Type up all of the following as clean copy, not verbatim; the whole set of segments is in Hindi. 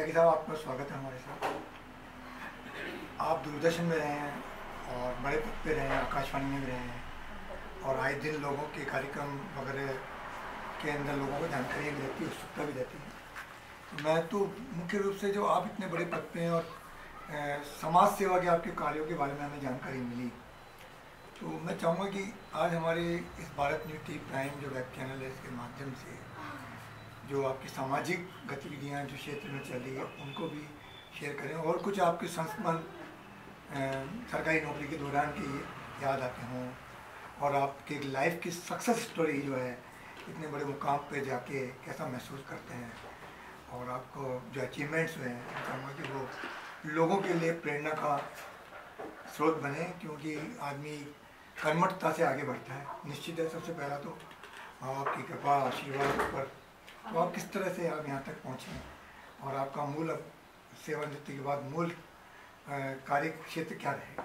त्यागी साहब, आपका स्वागत है हमारे साथ। आप दूरदर्शन में रहे हैं और बड़े पद पे रहे हैं, आकाशवाणी में भी रहे हैं और आए दिन लोगों के कार्यक्रम वगैरह के अंदर लोगों को जानकारी भी रहती है, उत्सुकता भी रहती है। तो मैं तो मुख्य रूप से जो आप इतने बड़े पद पे हैं और समाज सेवा के आपके कार्यों के बारे में हमें जानकारी मिली, तो मैं चाहूँगा कि आज हमारे इस भारत न्यूज़ टी प्राइम जो वेब चैनल है, इसके माध्यम से जो आपकी सामाजिक गतिविधियां जो क्षेत्र में चल रही है उनको भी शेयर करें और कुछ आपके संस्मरण सरकारी नौकरी के दौरान की याद आते हों और आपके लाइफ की सक्सेस स्टोरी जो है, इतने बड़े मुकाम पे जाके कैसा महसूस करते हैं और आपको जो अचीवमेंट्स हुए हैं, मैं चाहूँगा कि वो लोगों के लिए प्रेरणा का स्रोत बने, क्योंकि आदमी कर्मठता से आगे बढ़ता है। निश्चित है, सबसे पहला तो माँ बाप की कृपा आशीर्वाद पर। तो आप किस तरह से आप यहाँ तक पहुँचे और आपका मूल अब सेवानिवृत्ति के बाद मूल कार्य क्षेत्र क्या रहेगा?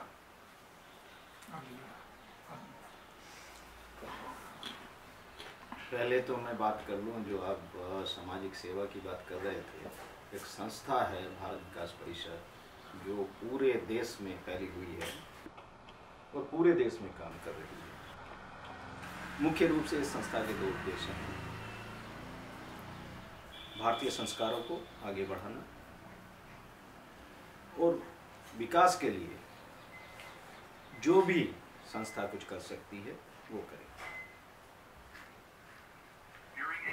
पहले तो मैं बात कर लूँ, जो आप सामाजिक सेवा की बात कर रहे थे, एक संस्था है भारत विकास परिषद, जो पूरे देश में फैली हुई है और पूरे देश में काम कर रही है। मुख्य रूप से इस संस्था के दो उद्देश्य हैं: भारतीय संस्कारों को आगे बढ़ाना और विकास के लिए जो भी संस्था कुछ कर सकती है वो करे।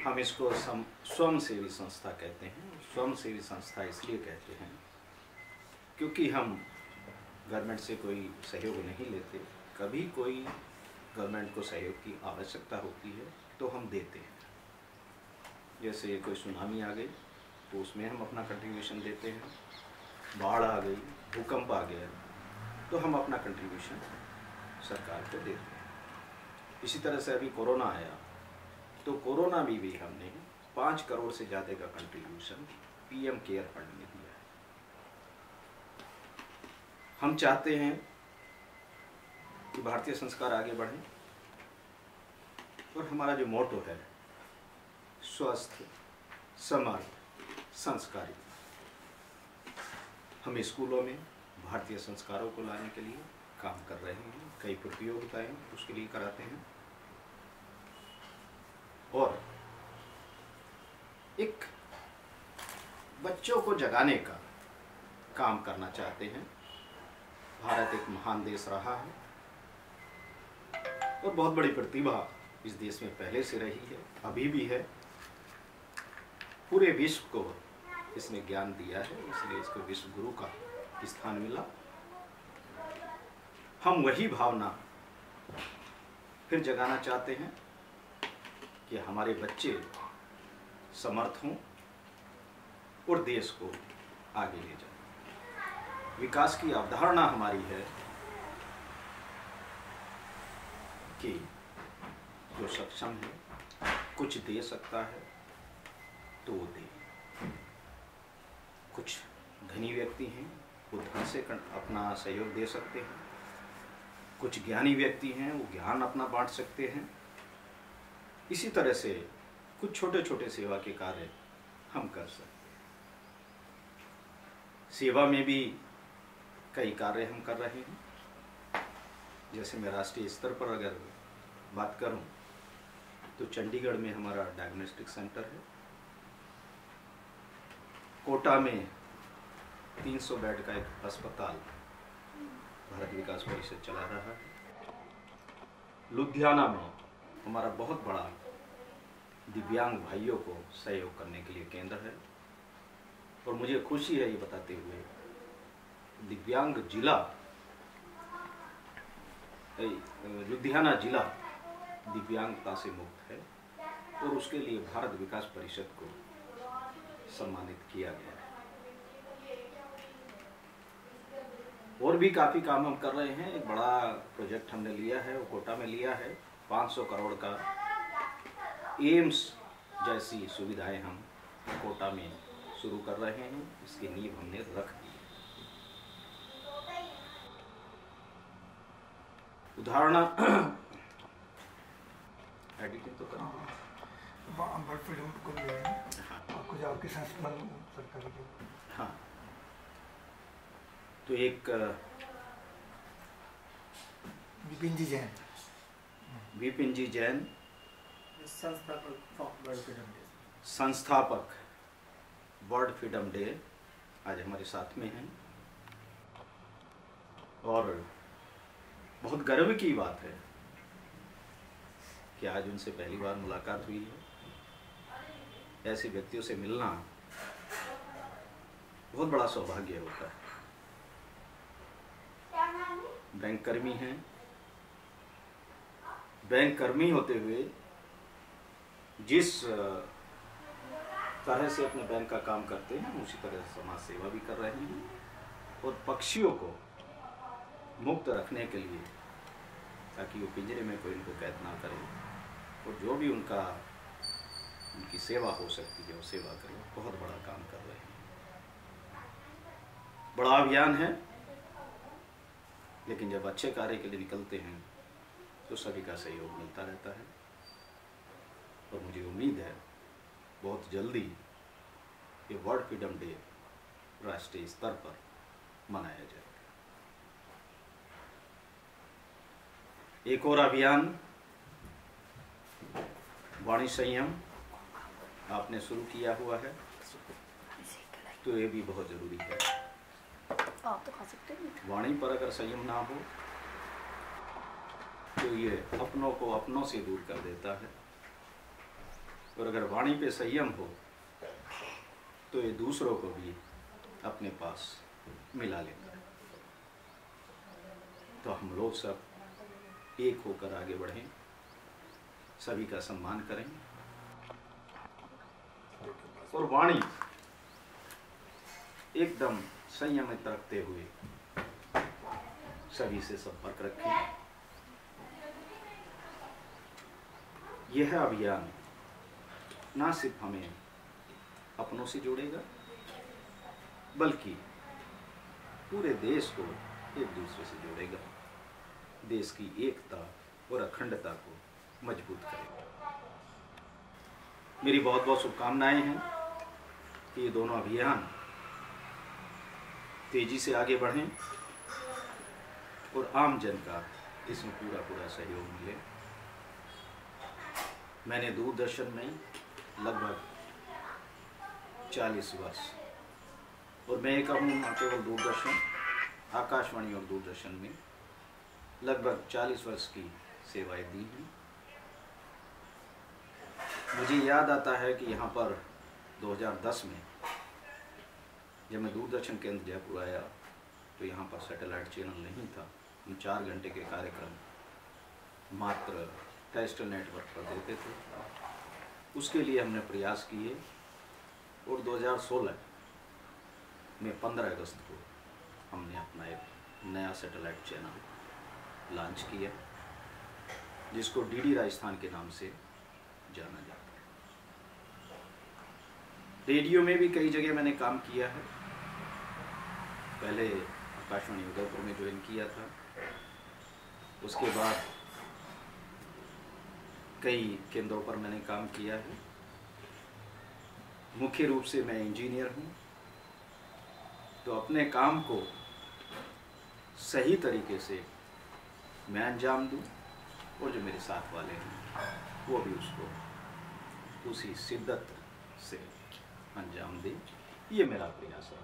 हम इसको स्वयंसेवी संस्था कहते हैं। स्वयंसेवी संस्था इसलिए कहते हैं क्योंकि हम गवर्नमेंट से कोई सहयोग नहीं लेते। कभी कोई गवर्नमेंट को सहयोग की आवश्यकता होती है तो हम देते हैं। जैसे कोई सुनामी आ गई तो उसमें हम अपना कंट्रीब्यूशन देते हैं, बाढ़ आ गई, भूकंप आ गया तो हम अपना कंट्रीब्यूशन सरकार को देते हैं। इसी तरह से अभी कोरोना आया तो कोरोना में भी हमने 5 करोड़ से ज़्यादा का कंट्रीब्यूशन पीएम केयर फंड में दिया है। हम चाहते हैं कि भारतीय संस्कार आगे बढ़े और हमारा जो मोटो है स्वस्थ, समर्थ, संस्कारी, हम स्कूलों में भारतीय संस्कारों को लाने के लिए काम कर रहे हैं। कई प्रतियोगिताएं उसके लिए कराते हैं और एक बच्चों को जगाने का काम करना चाहते हैं। भारत एक महान देश रहा है और बहुत बड़ी प्रतिभा इस देश में पहले से रही है, अभी भी है। पूरे विश्व को इसने ज्ञान दिया है, इसलिए इसको विश्व गुरु का स्थान मिला। हम वही भावना फिर जगाना चाहते हैं कि हमारे बच्चे समर्थ हों और देश को आगे ले जाएं। विकास की अवधारणा हमारी है कि जो सक्षम है, कुछ दे सकता है तो वो दे। कुछ धनी व्यक्ति हैं, वो धन से अपना सहयोग दे सकते हैं। कुछ ज्ञानी व्यक्ति हैं, वो ज्ञान अपना बांट सकते हैं। इसी तरह से कुछ छोटे छोटे सेवा के कार्य हम कर सकते हैं। सेवा में भी कई कार्य हम कर रहे हैं। जैसे मैं राष्ट्रीय स्तर पर अगर बात करूं तो चंडीगढ़ में हमारा डायग्नोस्टिक सेंटर है। कोटा में 300 बेड का एक अस्पताल भारत विकास परिषद चला रहा है। लुधियाना में हमारा बहुत बड़ा दिव्यांग भाइयों को सहयोग करने के लिए केंद्र है और मुझे खुशी है ये बताते हुए दिव्यांग जिला लुधियाना जिला दिव्यांगता से मुक्त है और उसके लिए भारत विकास परिषद को सम्मानित किया गया है। और भी काफ़ी काम हम कर रहे हैं। एक बड़ा प्रोजेक्ट हमने लिया है, वो कोटा में लिया है। 500 करोड़ का एम्स जैसी सुविधाएं हम कोटा में शुरू कर रहे हैं। इसकी नींव हमने रख दी है। उदाहरण एडिटिंग तो कर बर्ड फ्रीडम को भी है। हाँ कुछ आपके संस्थान सरकारी के। हाँ, तो एक विपिन जी जैन, विपिन जी जैन संस्थापक बर्ड फ्रीडम डे, संस्थापक बर्ड फ्रीडम डे आज हमारे साथ में हैं और बहुत गर्व की बात है कि आज उनसे पहली बार मुलाकात हुई है। ऐसे व्यक्तियों से मिलना बहुत बड़ा सौभाग्य होता है। बैंक कर्मी हैं, बैंक कर्मी होते हुए जिस तरह से अपने बैंक का काम करते हैं उसी तरह से समाज सेवा भी कर रहे हैं और पक्षियों को मुक्त रखने के लिए, ताकि वो पिंजरे में कोई इनको कैद ना करे और जो भी उनकी सेवा हो सकती है वो सेवा करें। बहुत बड़ा काम कर रहे हैं, बड़ा अभियान है, लेकिन जब अच्छे कार्य के लिए निकलते हैं तो सभी का सहयोग मिलता रहता है और मुझे उम्मीद है बहुत जल्दी ये वर्ल्ड फ्रीडम डे राष्ट्रीय स्तर पर मनाया जाएगा। एक और अभियान वाणी संयम आपने शुरू किया हुआ है, तो ये भी बहुत जरूरी है। आप तो खा सकते हैं। वाणी पर अगर संयम ना हो तो ये अपनों को अपनों से दूर कर देता है, और अगर वाणी पे संयम हो तो ये दूसरों को भी अपने पास मिला लेता है। तो हम लोग सब एक होकर आगे बढ़ें, सभी का सम्मान करें और वाणी एकदम संयमित रखते हुए सभी से संपर्क रखें। यह अभियान ना सिर्फ हमें अपनों से जोड़ेगा बल्कि पूरे देश को एक दूसरे से जोड़ेगा, देश की एकता और अखंडता को मजबूत करेगा। मेरी बहुत बहुत शुभकामनाएं हैं कि ये दोनों अभियान तेजी से आगे बढ़ें और आम जन का इसमें पूरा पूरा सहयोग मिले। मैंने दूरदर्शन में लगभग 40 वर्ष, और मैं ये कहूँ न केवल दूरदर्शन, आकाशवाणी और दूरदर्शन में लगभग 40 वर्ष की सेवाएं दी हैं। मुझे याद आता है कि यहाँ पर 2010 में जब मैं दूरदर्शन केंद्र जयपुर आया तो यहाँ पर सैटेलाइट चैनल नहीं था। हम 4 घंटे के कार्यक्रम मात्र टेरेस्ट्रियल नेटवर्क पर देते थे। उसके लिए हमने प्रयास किए और 2016 में 15 अगस्त को हमने अपना एक नया सैटेलाइट चैनल लॉन्च किया जिसको डीडी राजस्थान के नाम से जाना जाता है। रेडियो में भी कई जगह मैंने काम किया है। पहले आकाशवाणी उदयपुर में ज्वाइन किया था, उसके बाद कई केंद्रों पर मैंने काम किया है। मुख्य रूप से मैं इंजीनियर हूँ, तो अपने काम को सही तरीके से मैं अंजाम दूँ और जो मेरे साथ वाले हैं वो भी उसको उसी शिद्दत से अंजाम दें, ये मेरा प्रयास है।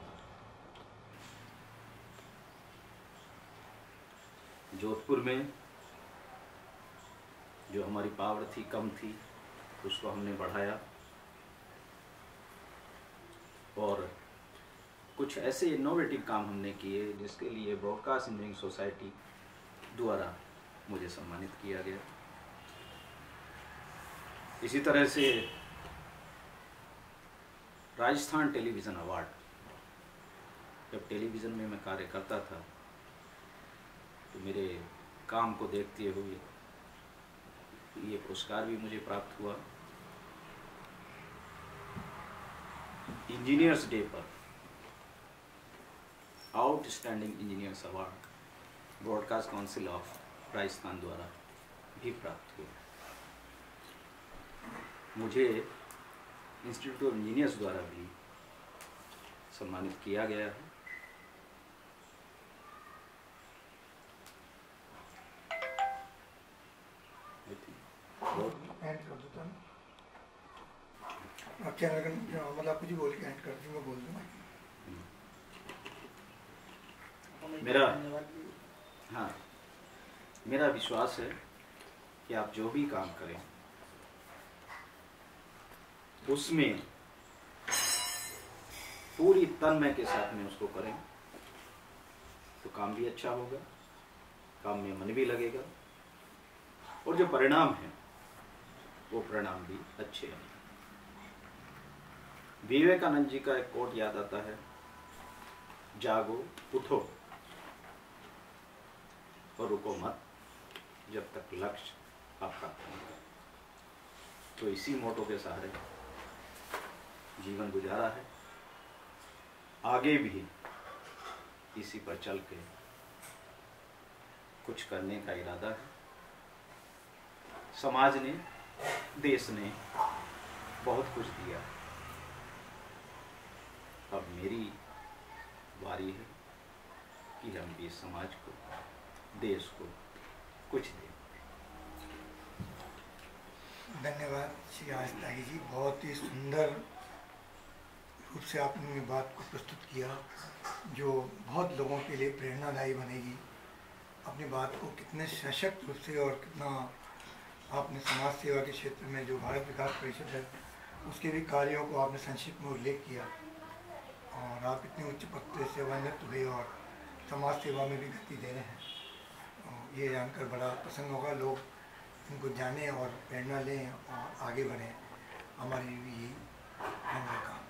जोधपुर में जो हमारी पावर थी कम थी, उसको हमने बढ़ाया और कुछ ऐसे इनोवेटिव काम हमने किए जिसके लिए ब्रॉडकास्ट इंजीनियरिंग सोसाइटी द्वारा मुझे सम्मानित किया गया। इसी तरह से राजस्थान टेलीविज़न अवार्ड, जब टेलीविज़न में मैं कार्य करता था तो मेरे काम को देखते हुए ये पुरस्कार भी मुझे प्राप्त हुआ। इंजीनियर्स डे पर outstanding engineers award broadcast council of Rajasthan द्वारा भी प्राप्त हुआ। मुझे इंस्टीट्यूट ऑफ इंजीनियर्स द्वारा भी सम्मानित किया गया है। एंड कर देता हूँ चैनल का मतलब आप कुछ बोल के एंड कर दी, मैं बोल दूँगा। मेरा विश्वास है कि आप जो भी काम करें उसमें पूरी तन्मय के साथ में उसको करें तो काम भी अच्छा होगा, काम में मन भी लगेगा और जो परिणाम है वो परिणाम भी अच्छे हैं। विवेकानंद जी का एक कोट याद आता है, जागो उठो और रुको मत जब तक लक्ष्य आपका नहीं हो। तो इसी मोटो के सहारे जीवन गुजारा है, आगे भी इसी पर चल के कुछ करने का इरादा है। समाज ने, देश ने बहुत कुछ दिया, अब मेरी बारी है कि हम भी समाज को, देश को कुछ दें। धन्यवाद श्री आश त्यागी जी, बहुत ही सुंदर रूप से आपने बात को प्रस्तुत किया जो बहुत लोगों के लिए प्रेरणादायी बनेगी। अपनी बात को कितने सशक्त रूप से और कितना आपने समाज सेवा के क्षेत्र में जो भारत विकास परिषद है उसके भी कार्यों को आपने संक्षिप्त में उल्लेख किया और आप इतने उच्च पद से सेवानिवृत्त हुए और समाज सेवा में भी गति दे रहे हैं। ये जानकर बड़ा प्रसन्न होगा, लोग इनको जानें और प्रेरणा लें और आगे बढ़ें। हमारी भी यही मनोकामना।